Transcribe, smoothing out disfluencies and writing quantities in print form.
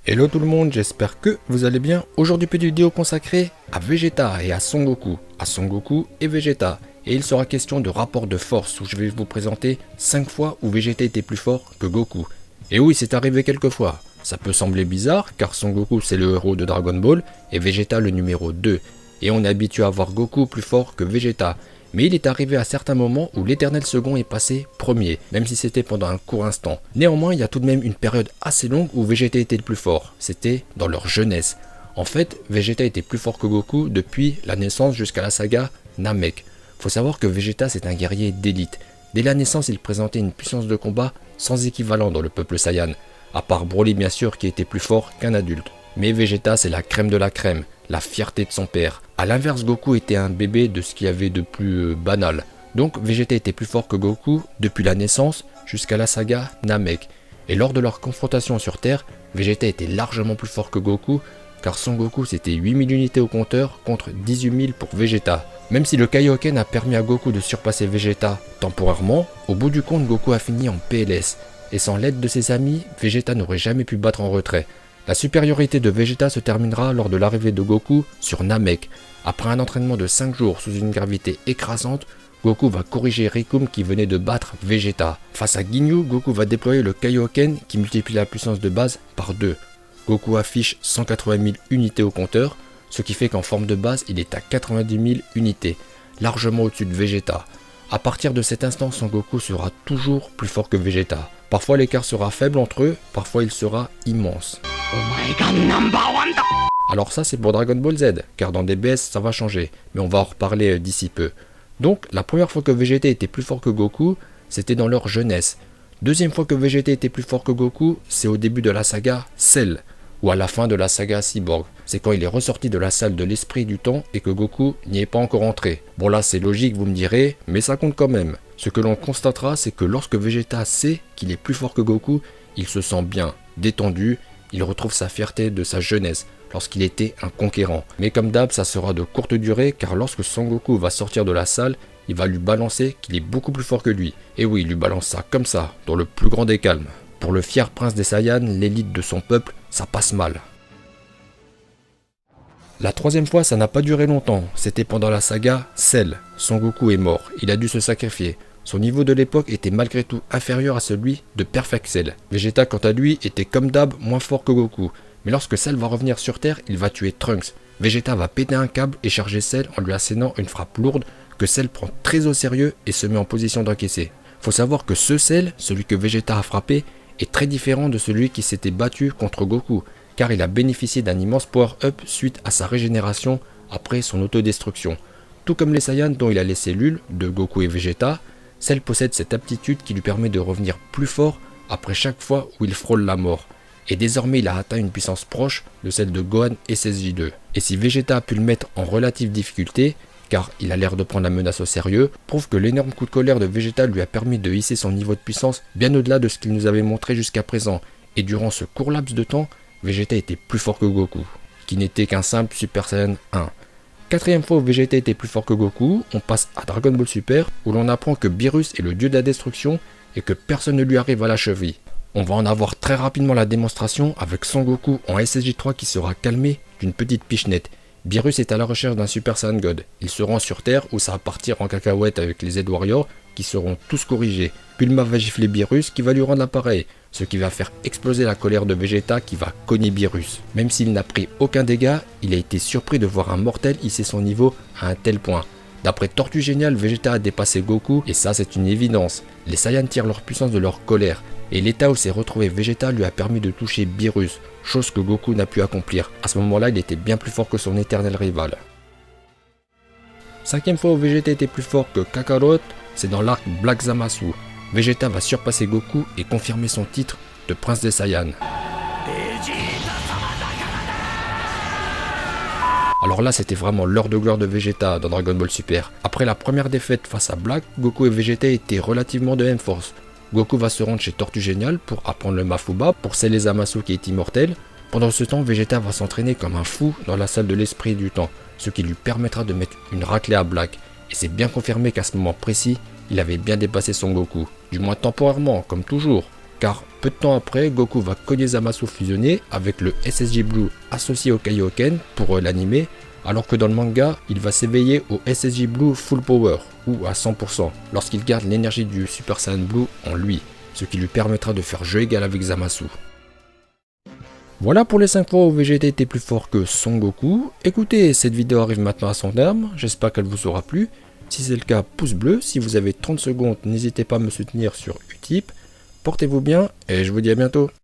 Hello tout le monde, j'espère que vous allez bien. Aujourd'hui, petite vidéo consacrée à Vegeta et à Son Goku. À Son Goku et Vegeta. Et il sera question de rapport de force où je vais vous présenter 5 fois où Vegeta était plus fort que Goku. Et oui, c'est arrivé quelques fois. Ça peut sembler bizarre car Son Goku c'est le héros de Dragon Ball et Vegeta le numéro 2. Et on est habitué à voir Goku plus fort que Vegeta. Mais il est arrivé à certains moments où l'éternel second est passé premier, même si c'était pendant un court instant. Néanmoins, il y a tout de même une période assez longue où Vegeta était le plus fort. C'était dans leur jeunesse. En fait, Vegeta était plus fort que Goku depuis la naissance jusqu'à la saga Namek. Faut savoir que Vegeta c'est un guerrier d'élite. Dès la naissance, il présentait une puissance de combat sans équivalent dans le peuple Saiyan. À part Broly bien sûr qui était plus fort qu'un adulte. Mais Vegeta c'est la crème de la crème, la fierté de son père. A l'inverse, Goku était un bébé de ce qu'il y avait de plus banal. Donc Vegeta était plus fort que Goku depuis la naissance jusqu'à la saga Namek. Et lors de leur confrontation sur Terre, Vegeta était largement plus fort que Goku, car Son Goku c'était 8000 unités au compteur contre 18 000 pour Vegeta. Même si le Kaioken a permis à Goku de surpasser Vegeta temporairement, au bout du compte Goku a fini en PLS. Et sans l'aide de ses amis, Vegeta n'aurait jamais pu battre en retrait. La supériorité de Vegeta se terminera lors de l'arrivée de Goku sur Namek. Après un entraînement de 5 jours sous une gravité écrasante, Goku va corriger Rikum qui venait de battre Vegeta. Face à Ginyu, Goku va déployer le Kaioken qui multiplie la puissance de base par 2. Goku affiche 180 000 unités au compteur, ce qui fait qu'en forme de base, il est à 90 000 unités, largement au-dessus de Vegeta. A partir de cet instant, Son Goku sera toujours plus fort que Vegeta. Parfois l'écart sera faible entre eux, parfois il sera immense. Alors ça c'est pour Dragon Ball Z, car dans DBS ça va changer, mais on va en reparler d'ici peu. Donc la première fois que Vegeta était plus fort que Goku, c'était dans leur jeunesse. Deuxième fois que Vegeta était plus fort que Goku, c'est au début de la saga Cell, ou à la fin de la saga Cyborg. C'est quand il est ressorti de la salle de l'esprit du temps et que Goku n'y est pas encore entré. Bon là c'est logique vous me direz, mais ça compte quand même. Ce que l'on constatera c'est que lorsque Vegeta sait qu'il est plus fort que Goku, il se sent bien, détendu, il retrouve sa fierté de sa jeunesse lorsqu'il était un conquérant. Mais comme d'hab, ça sera de courte durée car lorsque Son Goku va sortir de la salle, il va lui balancer qu'il est beaucoup plus fort que lui. Et oui, il lui balance ça comme ça, dans le plus grand des calmes. Pour le fier prince des Saiyans, l'élite de son peuple, ça passe mal. La troisième fois, ça n'a pas duré longtemps, c'était pendant la saga Cell. Son Goku est mort, il a dû se sacrifier. Son niveau de l'époque était malgré tout inférieur à celui de Perfect Cell. Vegeta quant à lui était comme d'hab moins fort que Goku. Mais lorsque Cell va revenir sur Terre, il va tuer Trunks. Vegeta va péter un câble et charger Cell en lui assénant une frappe lourde que Cell prend très au sérieux et se met en position d'encaisser. Faut savoir que ce Cell, celui que Vegeta a frappé, est très différent de celui qui s'était battu contre Goku, car il a bénéficié d'un immense power-up suite à sa régénération après son autodestruction. Tout comme les Saiyans dont il a les cellules, de Goku et Vegeta, Cell possède cette aptitude qui lui permet de revenir plus fort après chaque fois où il frôle la mort. Et désormais il a atteint une puissance proche de celle de Gohan et SSJ2. Et si Vegeta a pu le mettre en relative difficulté, car il a l'air de prendre la menace au sérieux, prouve que l'énorme coup de colère de Vegeta lui a permis de hisser son niveau de puissance bien au-delà de ce qu'il nous avait montré jusqu'à présent. Et durant ce court laps de temps, Vegeta était plus fort que Goku, qui n'était qu'un simple Super Saiyan 1. Quatrième fois où Vegeta était plus fort que Goku, on passe à Dragon Ball Super, où l'on apprend que Beerus est le dieu de la destruction et que personne ne lui arrive à la cheville. On va en avoir très rapidement la démonstration avec Son Goku en SSJ3 qui sera calmé d'une petite pichenette. Beerus est à la recherche d'un Super Saiyan God. Il se rend sur Terre où ça va partir en cacahuète avec les Z-Warriors qui seront tous corrigés. Bulma va gifler Beerus qui va lui rendre l'appareil, ce qui va faire exploser la colère de Vegeta qui va cogner Beerus. Même s'il n'a pris aucun dégât, il a été surpris de voir un mortel hisser son niveau à un tel point. D'après Tortue Géniale, Vegeta a dépassé Goku et ça c'est une évidence. Les Saiyans tirent leur puissance de leur colère. Et l'état où s'est retrouvé Vegeta lui a permis de toucher Beerus, chose que Goku n'a pu accomplir. À ce moment-là, il était bien plus fort que son éternel rival. Cinquième fois où Vegeta était plus fort que Kakarot, c'est dans l'arc Black Zamasu. Vegeta va surpasser Goku et confirmer son titre de prince des Saiyans. Alors là, c'était vraiment l'heure de gloire de Vegeta dans Dragon Ball Super. Après la première défaite face à Black, Goku et Vegeta étaient relativement de même force. Goku va se rendre chez Tortue Géniale pour apprendre le Mafuba, pour sceller Zamasu qui est immortel. Pendant ce temps, Vegeta va s'entraîner comme un fou dans la salle de l'esprit du temps, ce qui lui permettra de mettre une raclée à Black. Et c'est bien confirmé qu'à ce moment précis, il avait bien dépassé Son Goku, du moins temporairement, comme toujours. car peu de temps après, Goku va cogner Zamasu fusionné avec le SSJ Blue associé au Kaioken pour l'animer, alors que dans le manga, il va s'éveiller au SSJ Blue Full Power, ou à 100%, lorsqu'il garde l'énergie du Super Saiyan Blue en lui, ce qui lui permettra de faire jeu égal avec Zamasu. Voilà pour les 5 fois où Vegeta était plus fort que Son Goku. Écoutez, cette vidéo arrive maintenant à son terme, j'espère qu'elle vous aura plu. Si c'est le cas, pouce bleu, si vous avez 30 secondes, n'hésitez pas à me soutenir sur Utip. Portez-vous bien et je vous dis à bientôt.